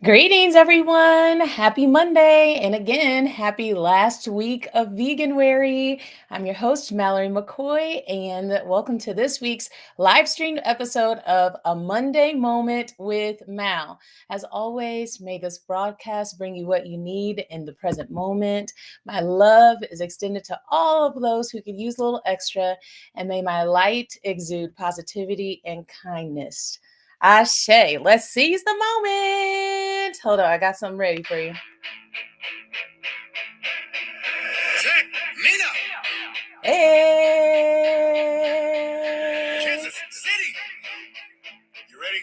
Greetings, everyone. Happy Monday. And again, happy last week of Veganwary. I'm your host, Mallory McCoy, and welcome to this week's live streamed episode of A Monday Moment with Mal. As always, may this broadcast bring you what you need in the present moment. My love is extended to all of those who could use a little extra, and may my light exude positivity and kindness. Ashe, let's seize the moment. Hold on, I got something ready for you. Check, Nina. Hey. Kansas City. You ready?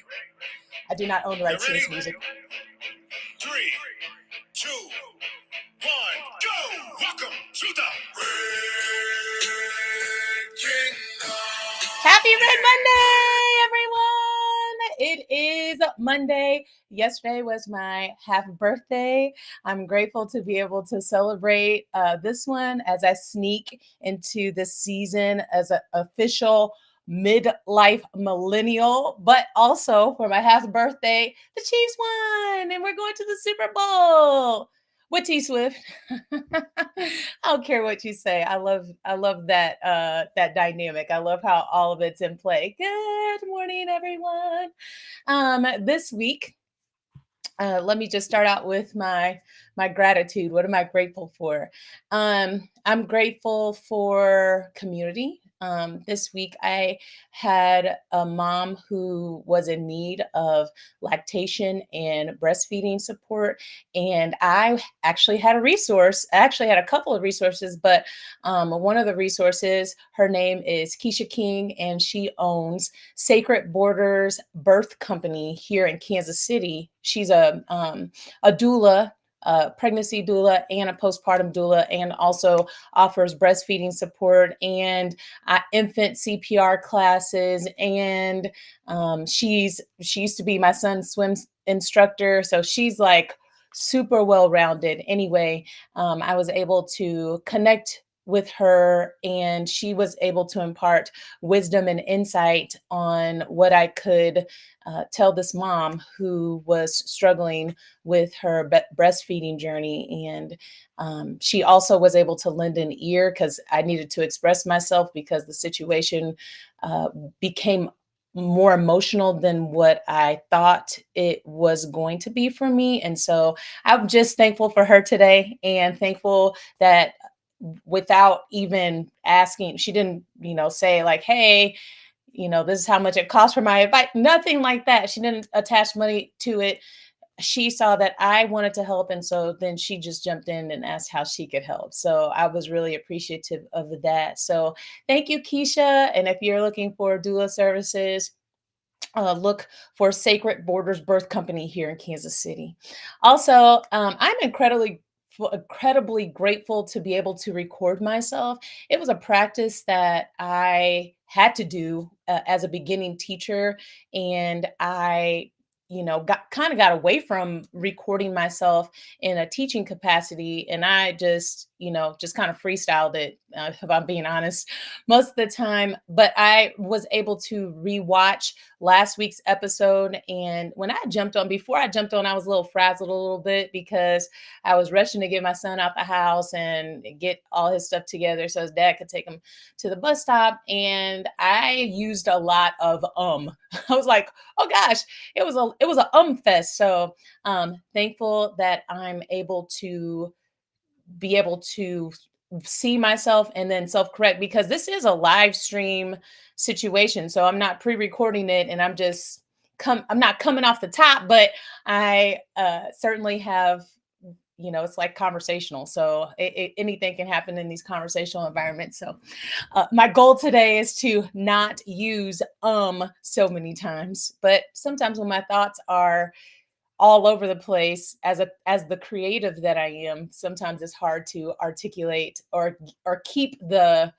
I do not own the rights to this music. 3, 2, 1, go! Welcome to the Red Kingdom. Happy Red Monday, everyone. It is Monday. Yesterday was my half birthday. I'm grateful to be able to celebrate this one as I sneak into this season as an official midlife millennial, but also for my half birthday, the Chiefs won and we're going to the Super Bowl with T Swift. I don't care what you say. I love that dynamic. I love how all of it's in play. Good morning, everyone. This week, let me just start out with my gratitude. What am I grateful for? I'm grateful for community. This week I had a mom who was in need of lactation and breastfeeding support, and I actually had a resource. I actually had a couple of resources, but one of the resources, her name is Keisha King, and she owns Sacred Borders Birth Company here in Kansas City. She's a doula, a pregnancy doula, and a postpartum doula, and also offers breastfeeding support and infant CPR classes. And she used to be my son's swim instructor, so she's like super well rounded. Anyway, I was able to connect with her, and she was able to impart wisdom and insight on what I could tell this mom who was struggling with her breastfeeding journey. And she also was able to lend an ear because I needed to express myself because the situation became more emotional than what I thought it was going to be for me. And so I'm just thankful for her today and thankful that without even asking, she didn't, say like, hey, this is how much it costs for my advice. Nothing like that. She didn't attach money to it. She saw that I wanted to help. And so then she just jumped in and asked how she could help. So I was really appreciative of that. So thank you, Keisha. And if you're looking for doula services, look for Sacred Borders Birth Company here in Kansas City. Also, I'm incredibly grateful to be able to record myself. It was a practice that I had to do as a beginning teacher, and I got away from recording myself in a teaching capacity, and I just kind of freestyled it, if I'm being honest, most of the time. But I was able to rewatch last week's episode, and when I jumped on, before I jumped on, I was a little frazzled a little bit because I was rushing to get my son out the house and get all his stuff together so his dad could take him to the bus stop. And I used a lot of I was like, oh gosh, it was a fest. So thankful that I'm able to see myself and then self-correct, because this is a live stream situation. So I'm not pre-recording it, and I'm not coming off the top, but I certainly have, it's like conversational. So anything can happen in these conversational environments. So my goal today is to not use so many times, but sometimes when my thoughts are all over the place, as the creative that I am, sometimes it's hard to articulate or keep the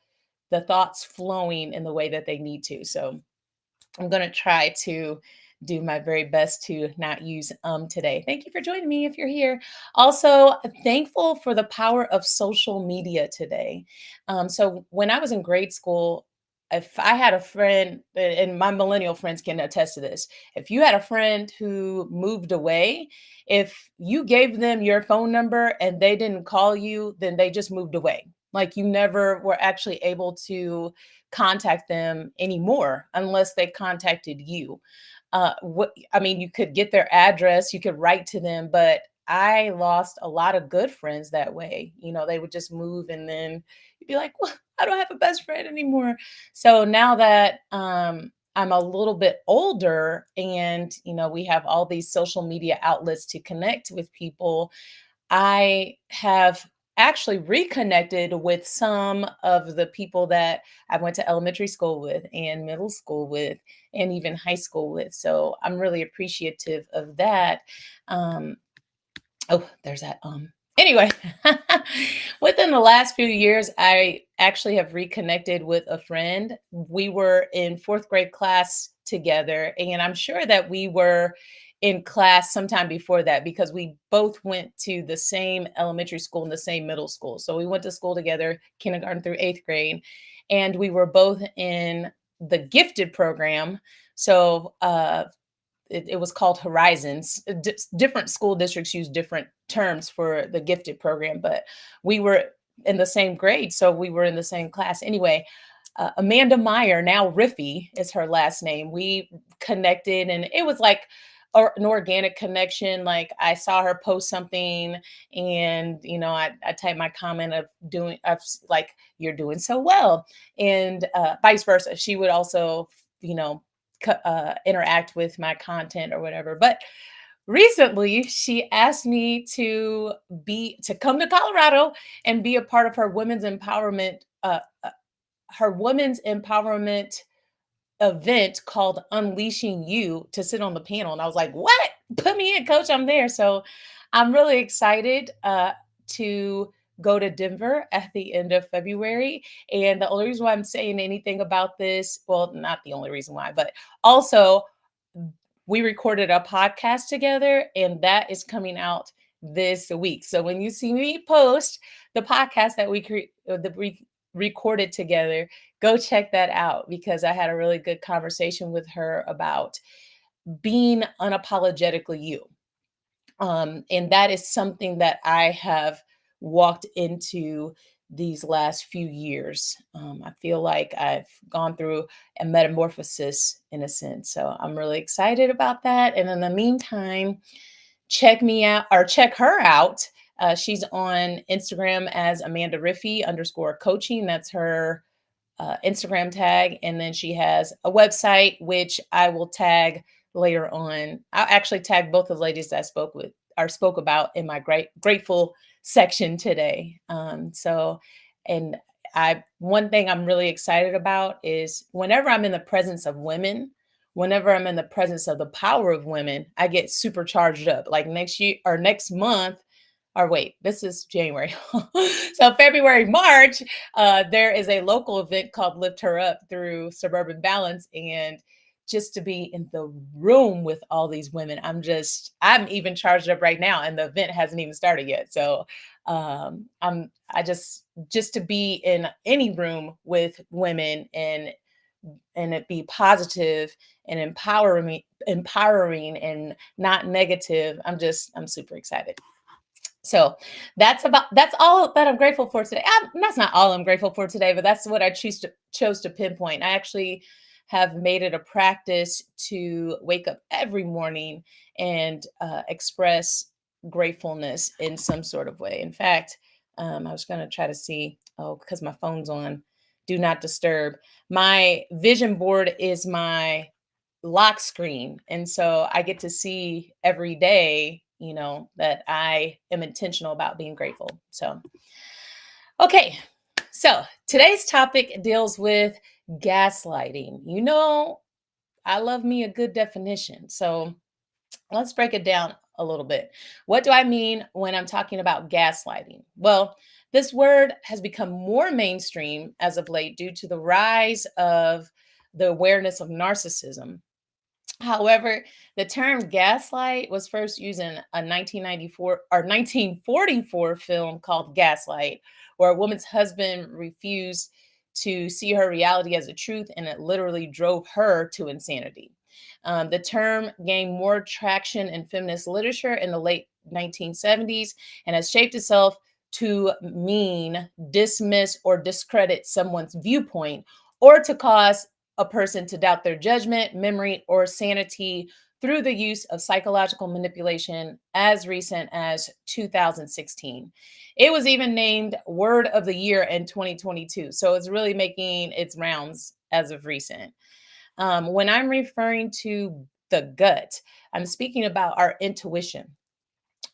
thoughts flowing in the way that they need to. So I'm going to try to do my very best to not use today. Thank you for joining me if you're here. Also, thankful for the power of social media today. So when I was in grade school, if I had a friend, and my millennial friends can attest to this, if you had a friend who moved away, if you gave them your phone number and they didn't call you, then they just moved away. Like you never were actually able to contact them anymore unless they contacted you. What I mean, you could get their address, you could write to them, but I lost a lot of good friends that way. They would just move and then you'd be like, well, I don't have a best friend anymore. So now that I'm a little bit older and we have all these social media outlets to connect with people, I have actually reconnected with some of the people that I went to elementary school with and middle school with and even high school with. So I'm really appreciative of that. Um, Oh, there's that. Anyway, within the last few years, I actually have reconnected with a friend. We were in fourth grade class together, and I'm sure that we were in class sometime before that because we both went to the same elementary school and the same middle school. So we went to school together, kindergarten through eighth grade, and we were both in the gifted program. So it was called Horizons. Different school districts use different terms for the gifted program, but we were in the same grade, so we were in the same class. Anyway, Amanda Meyer, now Riffy is her last name. We connected, and it was like an organic connection. Like I saw her post something, and I typed my comment of like, "You're doing so well," and vice versa. She would also, you know, interact with my content or whatever. But recently, she asked me to come to Colorado and be a part of her women's empowerment event called Unleashing You, to sit on the panel. And I was like, what? Put me in, coach. I'm there. So I'm really excited to go to Denver at the end of February. And the only reason why I'm saying anything about this, well, not the only reason why, but also we recorded a podcast together and that is coming out this week. So when you see me post the podcast that we recorded together, go check that out because I had a really good conversation with her about being unapologetically you. And that is something that I have walked into these last few years. I feel like I've gone through a metamorphosis in a sense. So I'm really excited about that. And in the meantime, check me out or check her out. She's on Instagram as Amanda Riffy underscore coaching. That's her Instagram tag. And then she has a website, which I will tag later on. I'll actually tag both of the ladies that I spoke about in my grateful section today. And one thing I'm really excited about is whenever I'm in the presence of women, whenever I'm in the presence of the power of women, I get super charged up. Like next year or next month, or wait, this is January. So February, March, there is a local event called Lift Her Up through Suburban Balance. And just to be in the room with all these women, I'm even charged up right now and the event hasn't even started yet. So I just to be in any room with women and it be positive and empowering and not negative. I'm super excited. So that's all that I'm grateful for today. That's not all I'm grateful for today, but that's what I chose to pinpoint. I actually have made it a practice to wake up every morning and express gratefulness in some sort of way. In fact, I was going to try to see, because my phone's on do not disturb. My vision board is my lock screen. And so I get to see every day, that I am intentional about being grateful. So, okay. So today's topic deals with gaslighting. I love me a good definition. So let's break it down a little bit. What do I mean when I'm talking about gaslighting? Well, this word has become more mainstream as of late due to the rise of the awareness of narcissism. However, the term gaslight was first used in a 1994 or 1944 film called Gaslight, where a woman's husband refused to see her reality as a truth, and it literally drove her to insanity. The term gained more traction in feminist literature in the late 1970s and has shaped itself to mean dismiss or discredit someone's viewpoint, or to cause a person to doubt their judgment, memory, or sanity through the use of psychological manipulation as recent as 2016. It was even named Word of the Year in 2022. So it's really making its rounds as of recent. When I'm referring to the gut, I'm speaking about our intuition,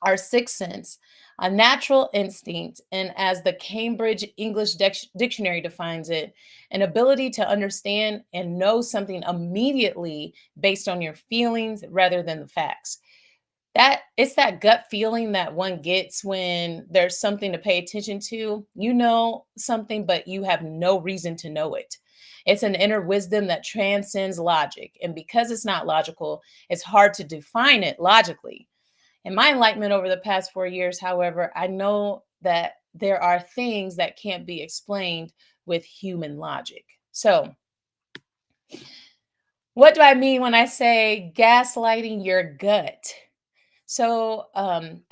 our sixth sense, a natural instinct, and as the Cambridge English Dictionary defines it, an ability to understand and know something immediately based on your feelings rather than the facts. That it's that gut feeling that one gets when there's something to pay attention to. You know something, but you have no reason to know it. It's an inner wisdom that transcends logic. And because it's not logical, it's hard to define it logically. In my enlightenment over the past 4 years, however, I know that there are things that can't be explained with human logic. So, what do I mean when I say gaslighting your gut? So,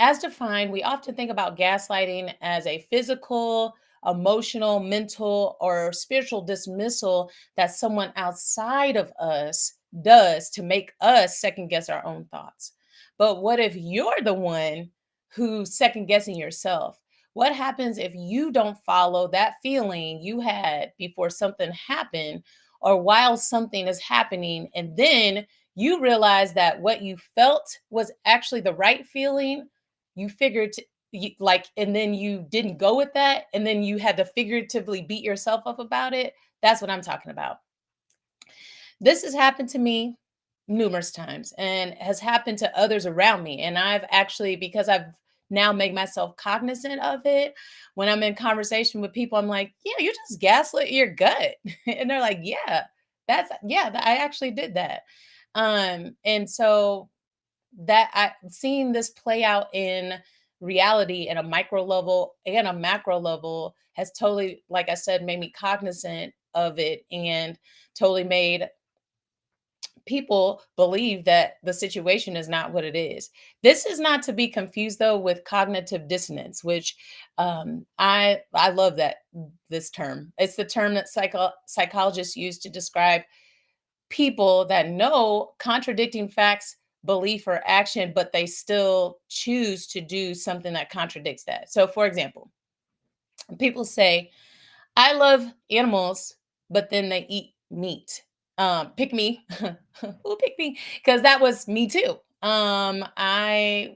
as defined, we often think about gaslighting as a physical, emotional, mental, or spiritual dismissal that someone outside of us does to make us second guess our own thoughts. But what if you're the one who's second guessing yourself? What happens if you don't follow that feeling you had before something happened or while something is happening, and then you realize that what you felt was actually the right feeling? You figured like, and then you didn't go with that, and then you had to figuratively beat yourself up about it. That's what I'm talking about. This has happened to me numerous times and has happened to others around me. And I've actually, because I've now made myself cognizant of it, when I'm in conversation with people, I'm like, yeah, you just gaslit your gut. And they're like, yeah, I actually did that. And so that I seeing this play out in reality at a micro level and a macro level has totally, like I said, made me cognizant of it, and totally made people believe that the situation is not what it is. This is not to be confused though with cognitive dissonance, which I love that this term. It's the term that psychologists use to describe people that know contradicting facts, belief, or action, but they still choose to do something that contradicts that. So, for example, people say, I love animals, but then they eat meat. Pick me. Who pick me? Because that was me too. I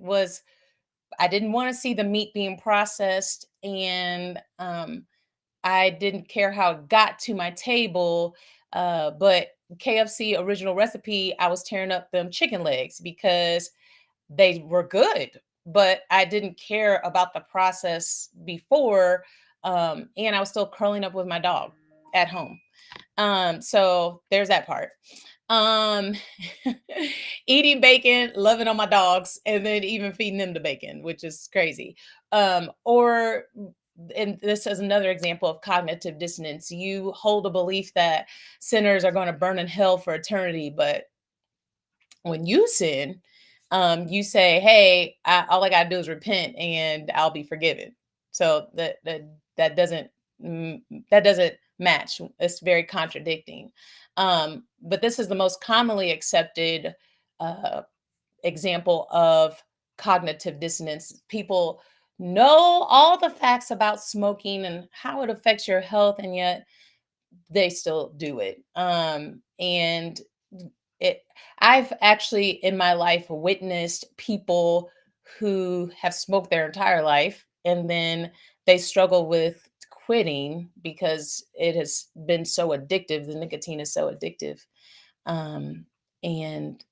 didn't want to see the meat being processed, and I didn't care how it got to my table. But KFC original recipe, I was tearing up them chicken legs because they were good, but I didn't care about the process before. And I was still curling up with my dog at home. So there's that part. Um, Eating bacon, loving on my dogs, and then even feeding them the bacon, which is crazy. Or and this is another example of cognitive dissonance. You hold a belief that sinners are going to burn in hell for eternity, but when you sin, you say, "Hey, all I gotta do is repent, and I'll be forgiven." So that doesn't mm, that doesn't match. It's very contradicting. But this is the most commonly accepted uh, example of cognitive dissonance. People know all the facts about smoking and how it affects your health, and yet they still do it. And it I've actually in my life witnessed people who have smoked their entire life, and then they struggle with quitting because it has been so addictive. The nicotine is so addictive. Um, and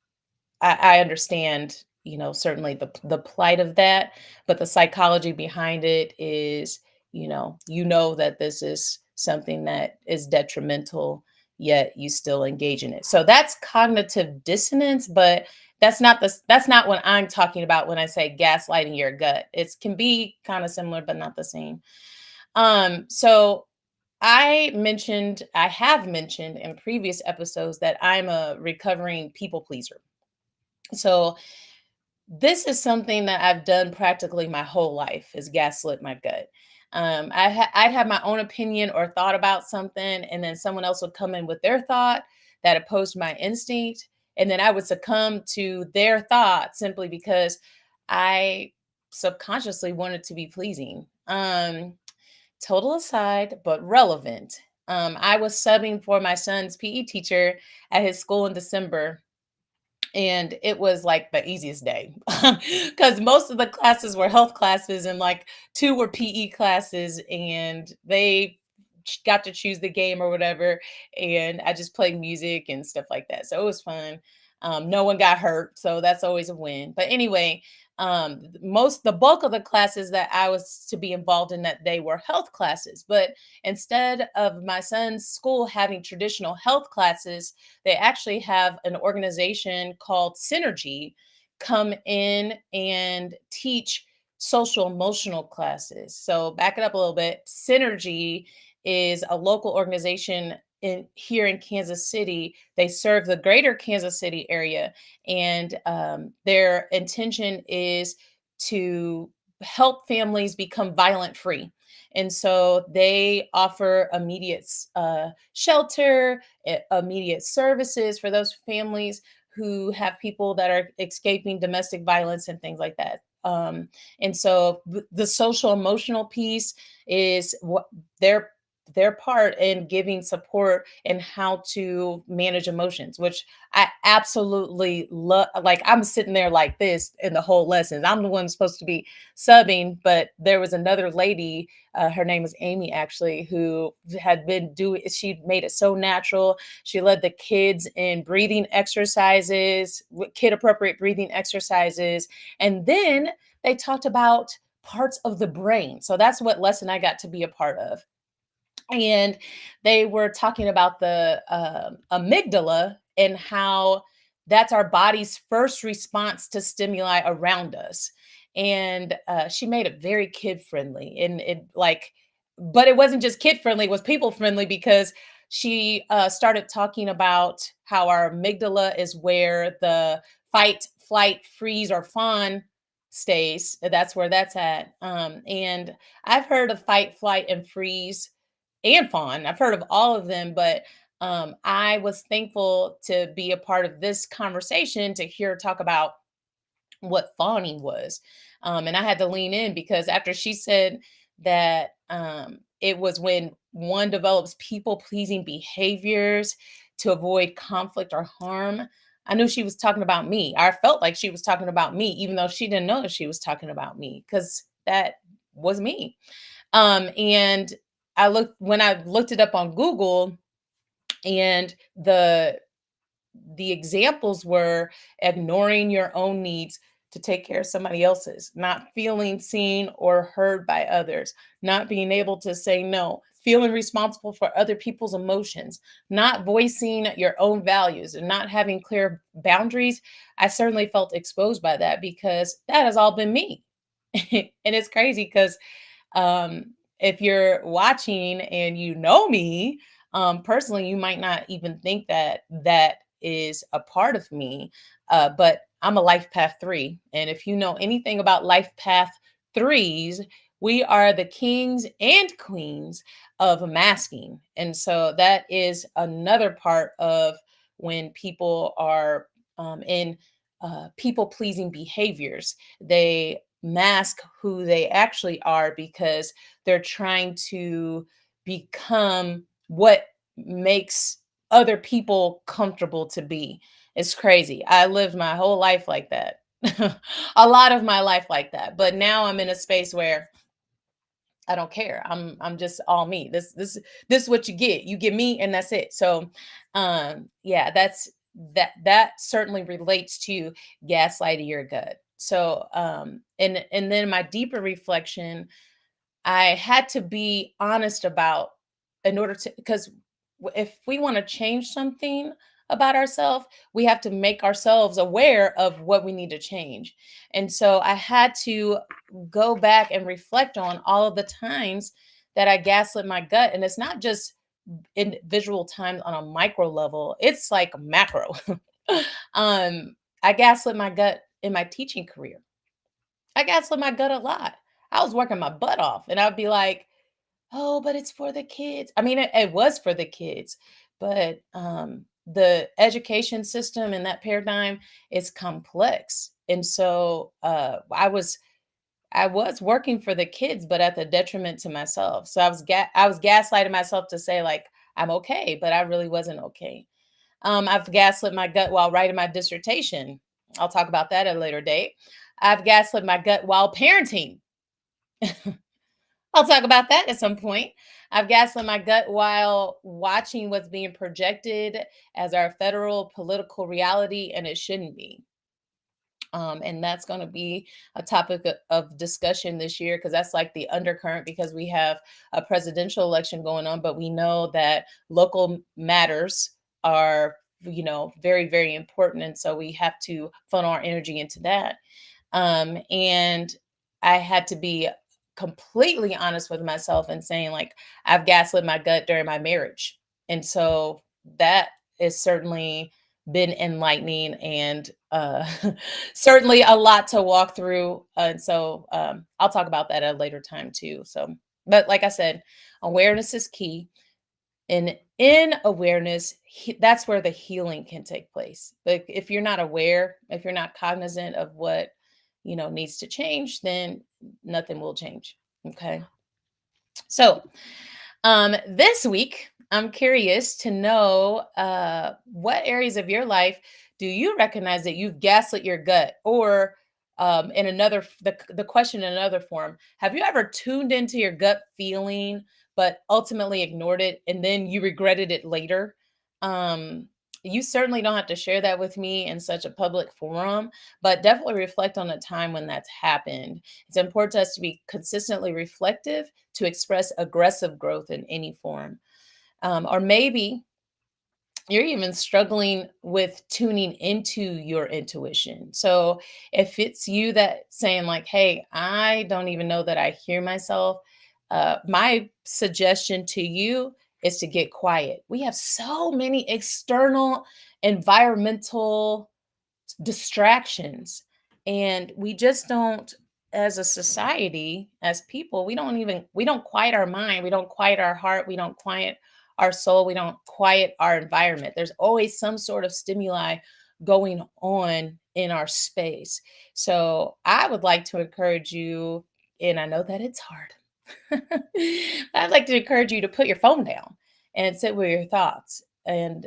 I understand, certainly the plight of that, but the psychology behind it is, that this is something that is detrimental, yet you still engage in it. So that's cognitive dissonance, but that's not what I'm talking about when I say gaslighting your gut. It can be kind of similar, but not the same. So I have mentioned in previous episodes that I'm a recovering people pleaser. So this is something that I've done practically my whole life is gaslit my gut. I'd have my own opinion or thought about something, and then someone else would come in with their thought that opposed my instinct, and then I would succumb to their thought simply because I subconsciously wanted to be pleasing. Total aside, but relevant. I was subbing for my son's PE teacher at his school in December, and it was like the easiest day because most of the classes were health classes and like two were PE classes, and they got to choose the game or whatever, and I just played music and stuff like that, so it was fun. No one got hurt, so that's always a win. But anyway, the bulk of the classes that I was to be involved in that day were health classes, but instead of my son's school having traditional health classes, they actually have an organization called Synergy come in and teach social emotional classes. So back it up a little bit. Synergy is a local organization in here in Kansas City. They serve the greater Kansas City area, and their intention is to help families become violent free. And so they offer immediate shelter, immediate services for those families who have people that are escaping domestic violence and things like that. And so the social emotional piece is what their their part in giving support and how to manage emotions, which I absolutely love. Like I'm sitting there like this in the whole lesson. I'm the one supposed to be subbing, but there was another lady, her name was Amy actually, who had been doing, she made it so natural. She led the kids in breathing exercises, kid appropriate breathing exercises. And then they talked about parts of the brain. So that's what lesson I got to be a part of, and they were talking about the amygdala and how that's our body's first response to stimuli around us. And she made it very kid friendly, and it like, but it wasn't just kid friendly; it was people friendly because she started talking about how our amygdala is where the fight, flight, freeze, or fawn stays. That's where that's at. And I've heard of fight, flight, and freeze and fawn. I've heard of all of them, but I was thankful to be a part of this conversation to hear talk about what fawning was. And I had to lean in because after she said that it was when one develops people pleasing behaviors to avoid conflict or harm, I knew she was talking about me. I felt like she was talking about me, even though she didn't know that she was talking about me because that was me. And I looked when I looked it up on Google, and the examples were ignoring your own needs to take care of somebody else's, not feeling seen or heard by others, not being able to say no, feeling responsible for other people's emotions, not voicing your own values, and not having clear boundaries. I certainly felt exposed by that because that has all been me. And it's crazy because if you're watching and you know me personally, you might not even think that that is a part of me. But I'm a life path three. And if you know anything about life path threes, we are the kings and queens of masking. And so that is another part of when people are in people pleasing behaviors. They mask who they actually are because they're trying to become what makes other people comfortable to be. It's crazy. I lived my whole life like that. A lot of my life like that. But now I'm in a space where I don't care. I'm just all me. This is what you get. You get me and that's it. So yeah, that certainly relates to gaslighting your gut. So and then my deeper reflection, I had to be honest about in order to because if we want to change something about ourselves, we have to make ourselves aware of what we need to change. And so I had to go back and reflect on all of the times that I gaslit my gut. And it's not just individual times on a micro level, it's like macro. I gaslit my gut in my teaching career. I gaslit my gut a lot. I was working my butt off and I'd be like, oh, but it's for the kids. I mean, it was for the kids, but the education system and that paradigm is complex. And so I was working for the kids, but at the detriment to myself. So I was gaslighting myself to say like I'm okay, but I really wasn't okay. I've gaslit my gut while writing my dissertation. I'll talk about that at a later date. I've gaslit my gut while parenting. I'll talk about that at some point. I've gaslit my gut while watching what's being projected as our federal political reality, and it shouldn't be. And that's going to be a topic of discussion this year because that's like the undercurrent because we have a presidential election going on, but we know that local matters are, very, very important. And so we have to funnel our energy into that. And I had to be completely honest with myself and saying, like, I've gaslit my gut during my marriage. And so that is certainly been enlightening and certainly a lot to walk through. And so I'll talk about that at a later time too. So, but like I said, awareness is key. And in awareness, that's where the healing can take place. But if you're not aware, if you're not cognizant of what, needs to change, then nothing will change. Okay. So, this week, I'm curious to know what areas of your life do you recognize that you've gaslit your gut, or in the question in another form, have you ever tuned into your gut feeling but ultimately ignored it and then you regretted it later? Um, you certainly don't have to share that with me in such a public forum, but definitely reflect on a time when that's happened. It's important to us to be consistently reflective to express aggressive growth in any form. Or maybe you're even struggling with tuning into your intuition. So if it's you that saying like, "Hey, I don't even know that I hear myself," my suggestion to you is to get quiet. We have so many external environmental distractions, and we just don't, as a society, as people, we don't quiet our mind, we don't quiet our heart, we don't quiet our soul, we don't quiet our environment. There's always some sort of stimuli going on in our space. So I would like to encourage you, and I know that it's hard. I'd like to encourage you to put your phone down and sit with your thoughts, and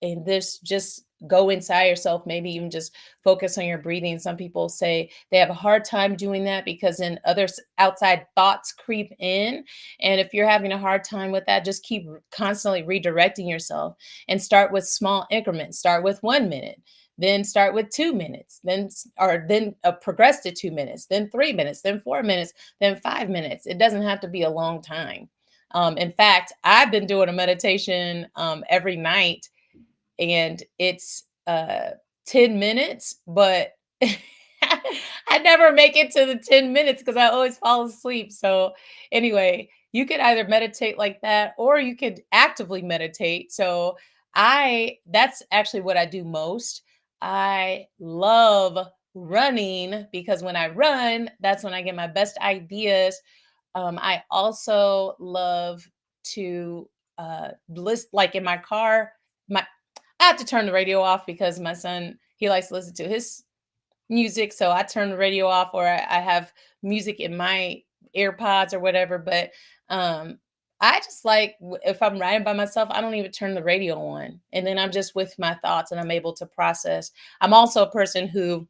this just go inside yourself, maybe even just focus on your breathing. Some people say they have a hard time doing that because then outside thoughts creep in. And if you're having a hard time with that, just keep constantly redirecting yourself and start with small increments. Start with 1 minute, then start with 2 minutes, then progress to 2 minutes, then 3 minutes, then 4 minutes, then 5 minutes. It doesn't have to be a long time. In fact, I've been doing a meditation every night, and it's 10 minutes, but I never make it to the 10 minutes because I always fall asleep. So anyway, you could either meditate like that or you could actively meditate. So I that's actually what I do most. I love running because when I run, that's when I get my best ideas. I also love to list like in my car. My I have to turn the radio off because my son, he likes to listen to his music, so I turn the radio off, or I have music in my AirPods or whatever. But I just like if I'm riding by myself, I don't even turn the radio on, and then I'm just with my thoughts and I'm able to process. I'm also a person who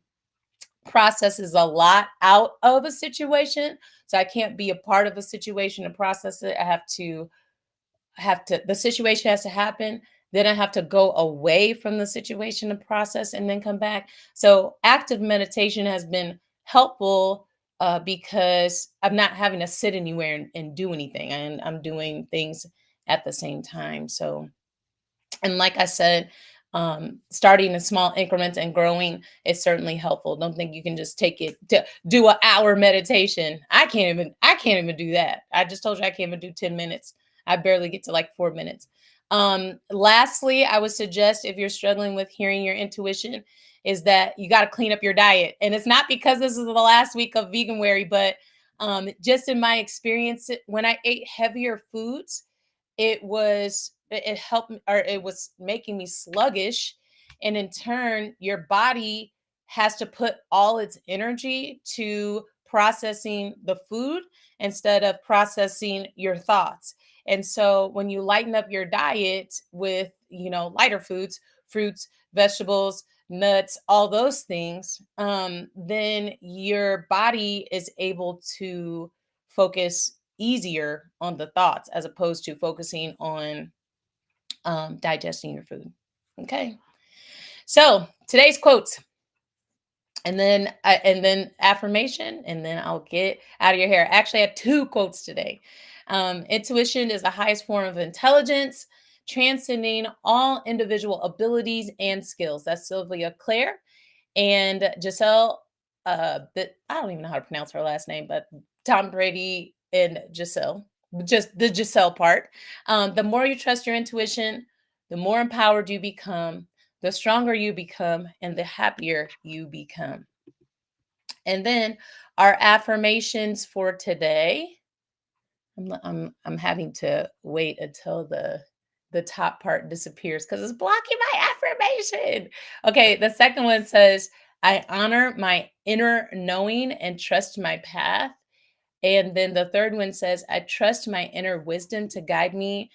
processes a lot out of a situation, so I can't be a part of a situation to process it. I have to the situation has to happen, then I have to go away from the situation to process and then come back. So active meditation has been helpful because I'm not having to sit anywhere and do anything, and I'm doing things at the same time. So, and like I said, Starting in small increments and growing is certainly helpful. Don't think you can just take it to do an hour meditation. I can't even do that. I just told you I can't even do 10 minutes. I barely get to like 4 minutes. Lastly, I would suggest if you're struggling with hearing your intuition, is that you got to clean up your diet. And it's not because this is the last week of veganwary, but just in my experience, when I ate heavier foods, it helped or it was making me sluggish, and in turn your body has to put all its energy to processing the food instead of processing your thoughts. And so when you lighten up your diet with, lighter foods, fruits, vegetables, nuts, all those things, then your body is able to focus easier on the thoughts as opposed to focusing on digesting your food. Okay. So today's quotes, and then affirmation, and then I'll get out of your hair. Actually, I have two quotes today. Intuition is the highest form of intelligence, transcending all individual abilities and skills. That's Sylvia Claire. And Giselle, I don't even know how to pronounce her last name, but Tom Brady and Giselle, just the Giselle part. The more you trust your intuition, the more empowered you become, the stronger you become, and the happier you become. And then our affirmations for today. I'm having to wait until the top part disappears because it's blocking my affirmation. Okay, the second one says, I honor my inner knowing and trust my path. And then the third one says, I trust my inner wisdom to guide me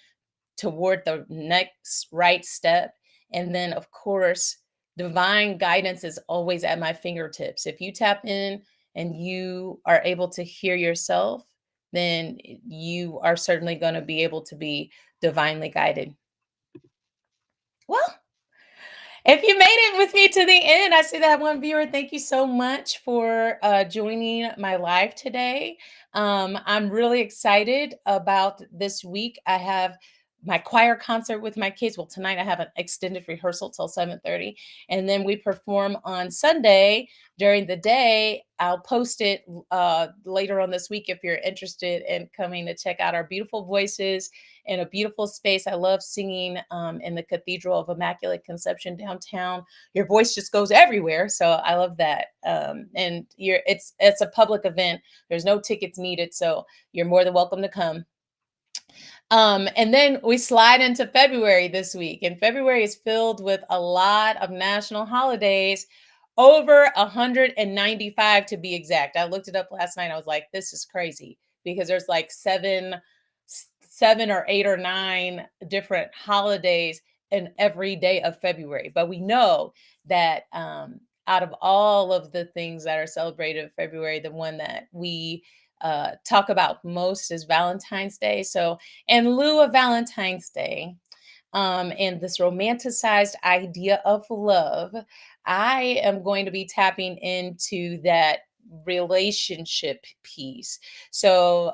toward the next right step. And then, of course, divine guidance is always at my fingertips. If you tap in and you are able to hear yourself, then you are certainly going to be able to be divinely guided. Well, if you made it with me to the end, I see that one viewer. Thank you so much for joining my live today. I'm really excited about this week. I have my choir concert with my kids. Well, tonight I have an extended rehearsal till 7:30, and then we perform on Sunday during the day. I'll post it later on this week if you're interested in coming to check out our beautiful voices in a beautiful space. I love singing in the Cathedral of Immaculate Conception downtown. Your voice just goes everywhere, so I love that. And it's a public event. There's no tickets needed, so you're more than welcome to come. And then we slide into February this week, and February is filled with a lot of national holidays, over 195 to be exact. I looked it up last night. I was like, this is crazy because there's like seven or eight or nine different holidays in every day of February. But we know that out of all of the things that are celebrated in February, the one that we talk about most is Valentine's Day. So, in lieu of Valentine's Day, and this romanticized idea of love, I am going to be tapping into that relationship piece. So,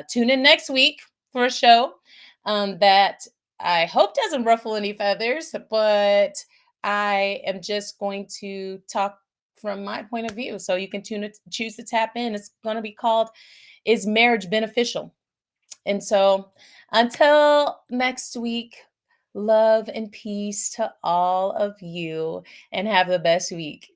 tune in next week for a show that I hope doesn't ruffle any feathers, but I am just going to talk from my point of view. So you can choose to tap in. It's going to be called Is Marriage Beneficial? And so until next week, love and peace to all of you, and have the best week.